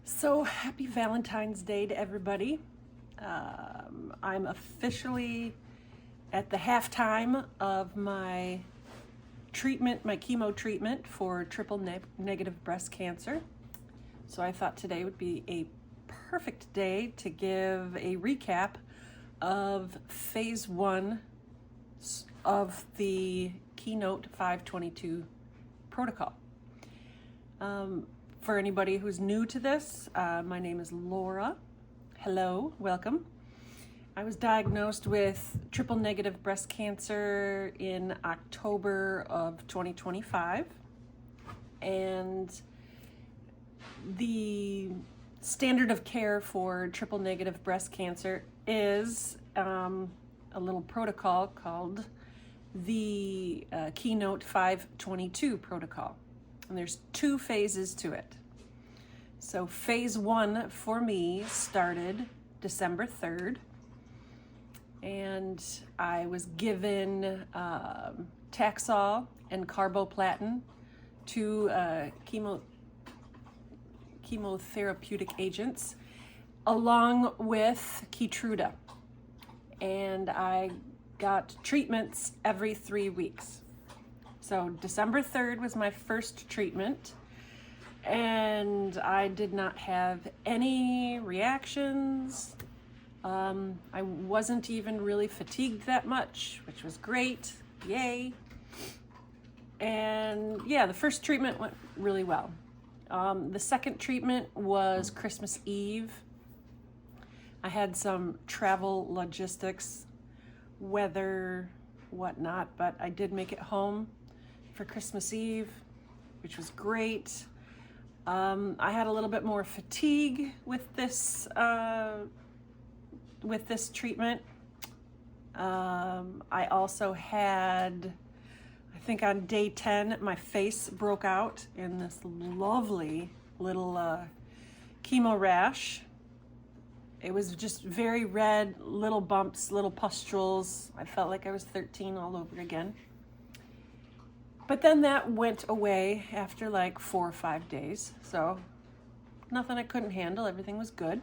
So happy Valentine's Day to everybody. I'm officially at the halftime of my treatment, my chemo treatment for triple negative breast cancer. So I thought today would be a perfect day to give a recap of phase 1 of the Keynote 522 protocol. For anybody who's new to this, my name is Laura. Hello, welcome. I was diagnosed with triple negative breast cancer in October of 2025. And the standard of care for triple negative breast cancer is a little protocol called the Keynote 522 protocol. And there's 2 phases to it. So phase 1 for me started December 3rd. And I was given Taxol and carboplatin, 2 chemotherapeutic agents, along with Keytruda. And I got treatments every 3 weeks. So December 3rd was my first treatment, and I did not have any reactions. I wasn't even really fatigued that much, which was great. Yay. And yeah, the first treatment went really well. The second treatment was Christmas Eve. I had some travel logistics, weather, whatnot, but I did make it home for Christmas Eve, which was great. I had a little bit more fatigue with this treatment. I also had, I think on day 10, my face broke out in this lovely little chemo rash. It was just very red, little bumps, little pustules. I felt like I was 13 all over again. But then that went away after like 4 or 5 days. So nothing I couldn't handle. Everything was good.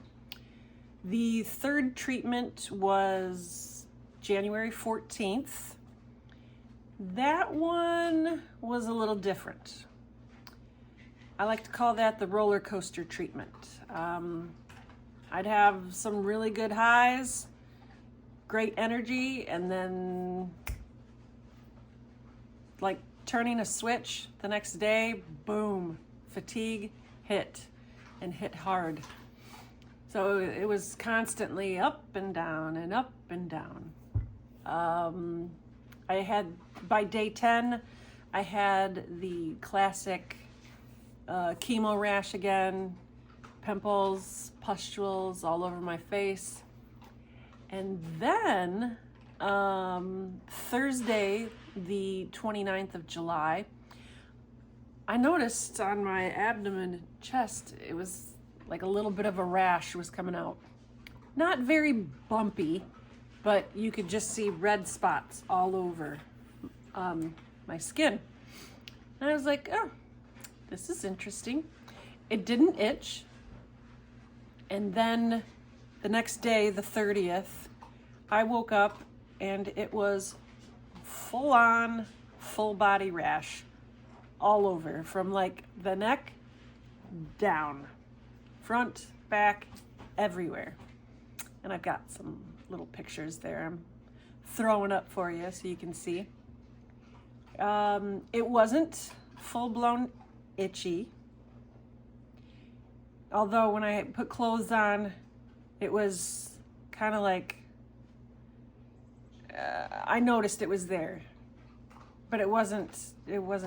The third treatment was January 14th. That one was a little different. I like to call that the roller coaster treatment. I'd have some really good highs, great energy, and then like turning a switch the next day, boom, fatigue hit and hit hard. So it was constantly up and down and up and down. I had, by day 10, I had the classic chemo rash again, pimples, pustules all over my face. And then Thursday, the 29th of July, I noticed on my abdomen and chest, it was like a little bit of a rash was coming out. Not very bumpy, but you could just see red spots all over my skin. And I was like, oh, this is interesting. It didn't itch. And then the next day, the 30th, I woke up and it was full-on, full-body rash all over, from like the neck down, front, back, everywhere. And I've got some little pictures there I'm throwing up for you so you can see. It wasn't full-blown itchy, although when I put clothes on, it was kind of like, I noticed it was there, but it wasn't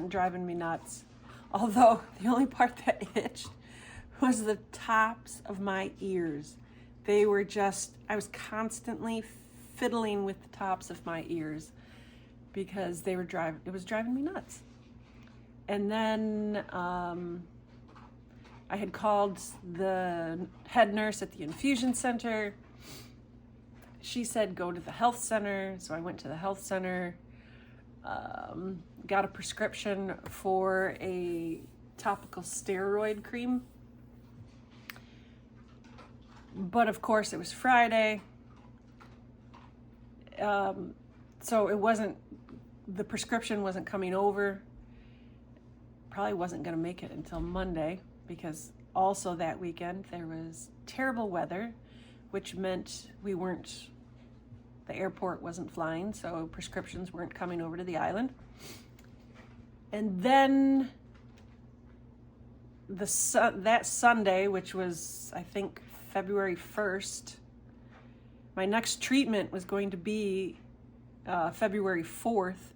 driving me nuts. Although the only part that itched was the tops of my ears. They were just, I was constantly fiddling with the tops of my ears because it was driving me nuts. And then I had called the head nurse at the infusion center. She said, go to the health center. So I went to the health center, got a prescription for a topical steroid cream. But of course it was Friday. So the prescription wasn't coming over. Probably wasn't going to make it until Monday, because also that weekend there was terrible weather, which meant the airport wasn't flying, so prescriptions weren't coming over to the island. And then that Sunday, which was, I think, February 1st, my next treatment was going to be February 4th,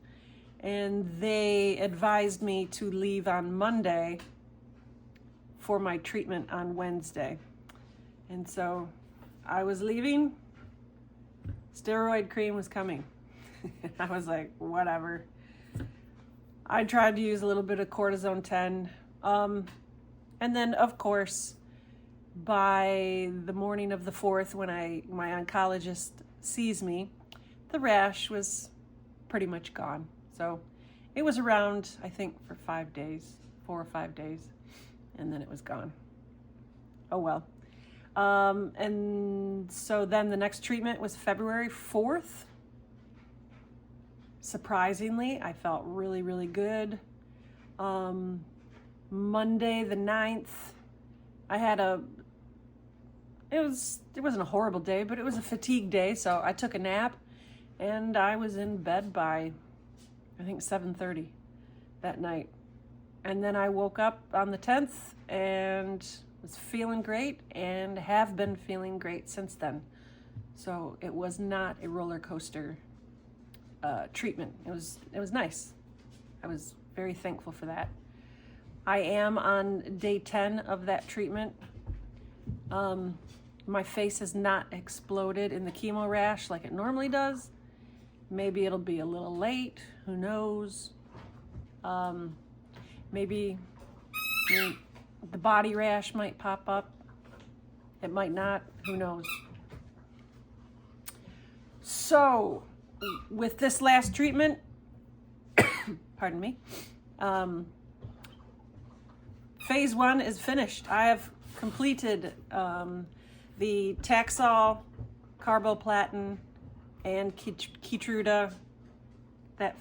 and they advised me to leave on Monday for my treatment on Wednesday. And so I was leaving, steroid cream was coming. I was like, whatever. I tried to use a little bit of cortisone 10. And then, of course, by the morning of the 4th, when my oncologist sees me, the rash was pretty much gone. So it was around, I think, for 4 or 5 days, and then it was gone. Oh well. And so then the next treatment was February 4th. Surprisingly, I felt really, really good. Monday the 9th, it wasn't a horrible day, but it was a fatigue day, so I took a nap, and I was in bed by, I think, 7:30 that night. And then I woke up on the 10th and was feeling great, and have been feeling great since then. So it was not a roller coaster treatment. It was nice. I was very thankful for that. I am on day 10 of that treatment. My face has not exploded in the chemo rash like it normally does. Maybe it'll be a little late, who knows? Maybe the body rash might pop up. It might not, who knows? So, with this last treatment, pardon me, phase 1 is finished. I have completed the Taxol, carboplatin, and Keytruda, that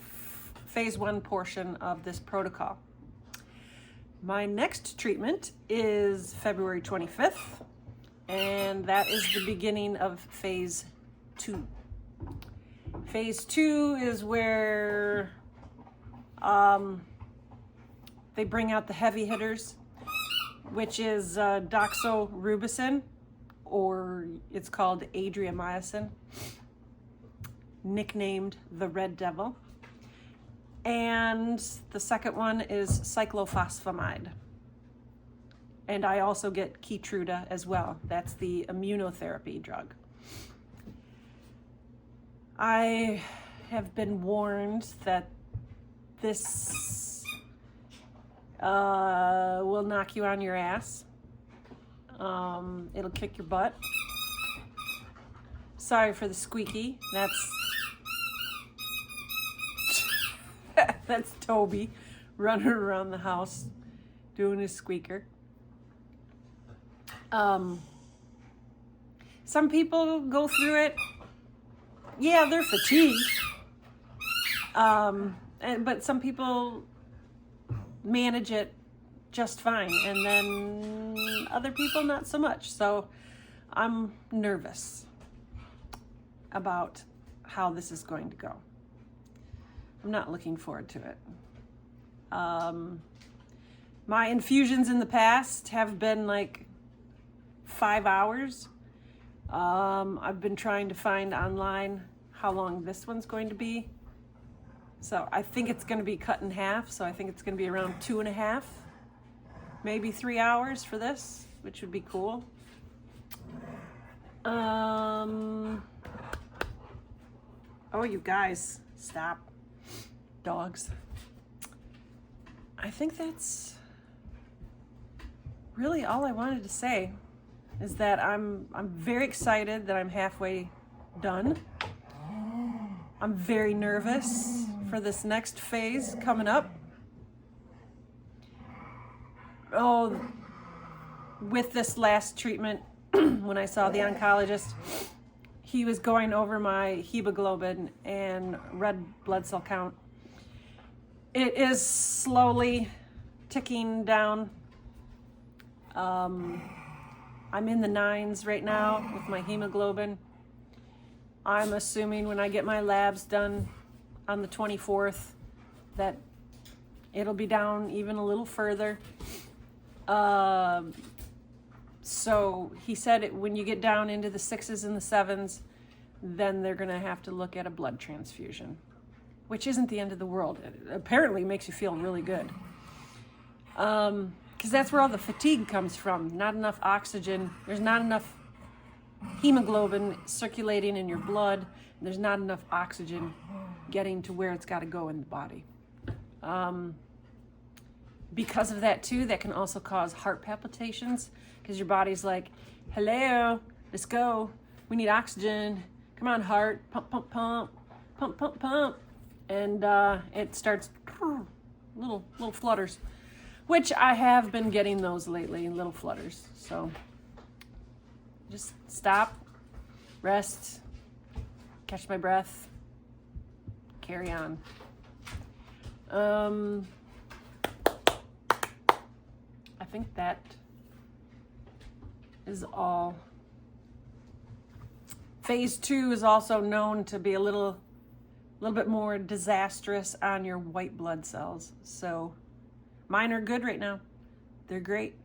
phase 1 portion of this protocol. My next treatment is February 25th, and that is the beginning of phase 2. Phase 2 is where they bring out the heavy hitters, which is doxorubicin, or it's called adriamycin, nicknamed the Red Devil. And the second one is cyclophosphamide. And I also get Keytruda as well. That's the immunotherapy drug. I have been warned that this will knock you on your ass. It'll kick your butt. Sorry for the squeaky. That's Toby running around the house doing his squeaker. Some people go through it. Yeah, they're fatigued. But some people manage it just fine, and then other people not so much. So I'm nervous about how this is going to go. I'm not looking forward to it. My infusions in the past have been like 5 hours. I've been trying to find online how long this one's going to be. So I think it's going to be cut in half. So I think it's going to be around 2.5, maybe 3 hours for this, which would be cool. Oh, you guys, stop. Dogs. I think that's really all I wanted to say, is that I'm very excited that I'm halfway done. I'm very nervous for this next phase coming up. Oh, with this last treatment, when I saw the oncologist, he was going over my hemoglobin and red blood cell count. It is slowly ticking down. I'm in the 9s right now with my hemoglobin. I'm assuming when I get my labs done on the 24th that it'll be down even a little further. So he said when you get down into the 6s and the 7s, then they're going to have to look at a blood transfusion, which isn't the end of the world. It apparently makes you feel really good. Because that's where all the fatigue comes from. Not enough oxygen. There's not enough hemoglobin circulating in your blood. There's not enough oxygen getting to where it's got to go in the body. Because of that too, that can also cause heart palpitations, because your body's like, hello, let's go. We need oxygen. Come on, heart. Pump, pump, pump. Pump, pump, pump. And it starts little flutters, which I have been getting those lately, little flutters. So just stop, rest, catch my breath, carry on. I think that is all. Phase 2 is also known to be a little bit more disastrous on your white blood cells. So mine are good right now. They're great.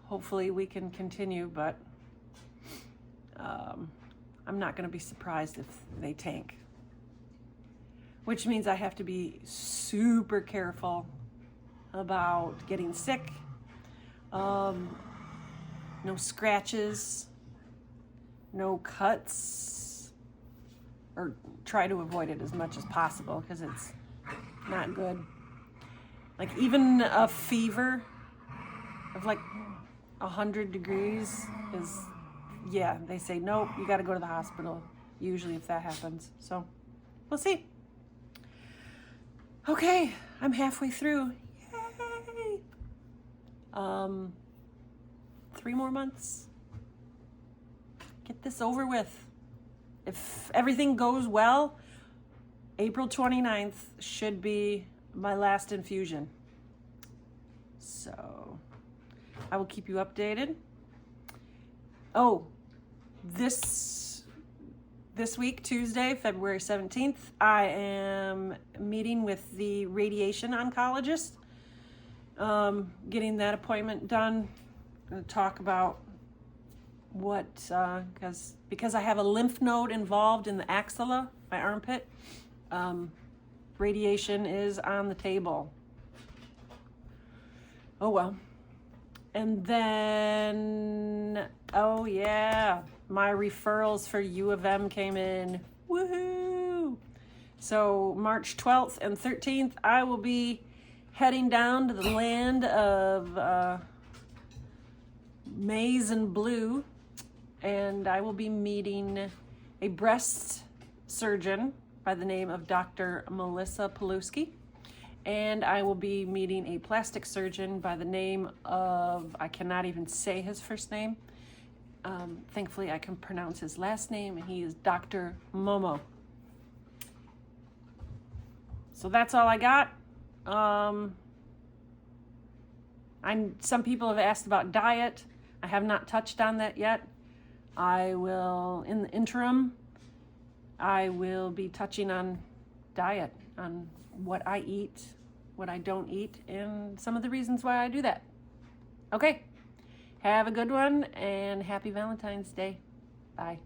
Hopefully we can continue, but I'm not going to be surprised if they tank. Which means I have to be super careful about getting sick. No scratches, no cuts, or try to avoid it as much as possible because it's not good. Like even a fever of like 100 degrees is, yeah, they say, nope, you got to go to the hospital usually if that happens. So we'll see. Okay, I'm halfway through. Yay! 3 more months. Get this over with. If everything goes well, April 29th should be my last infusion. So I will keep you updated. Oh, this week, Tuesday, February 17th, I am meeting with the radiation oncologist, getting that appointment done. I'm going to talk about what, because I have a lymph node involved in the axilla, my armpit, radiation is on the table. Oh well. And then, oh yeah, my referrals for U of M came in. Woohoo! So March 12th and 13th, I will be heading down to the land of maize and blue, and I will be meeting a breast surgeon by the name of Dr. Melissa Paluski, and I will be meeting a plastic surgeon by the name of, I cannot even say his first name. Thankfully, I can pronounce his last name, and he is Dr. Momo. So that's all I got. Some people have asked about diet. I have not touched on that yet. I will, in the interim, I will be touching on diet, on what I eat, what I don't eat, and some of the reasons why I do that. Okay, have a good one, and happy Valentine's Day. Bye.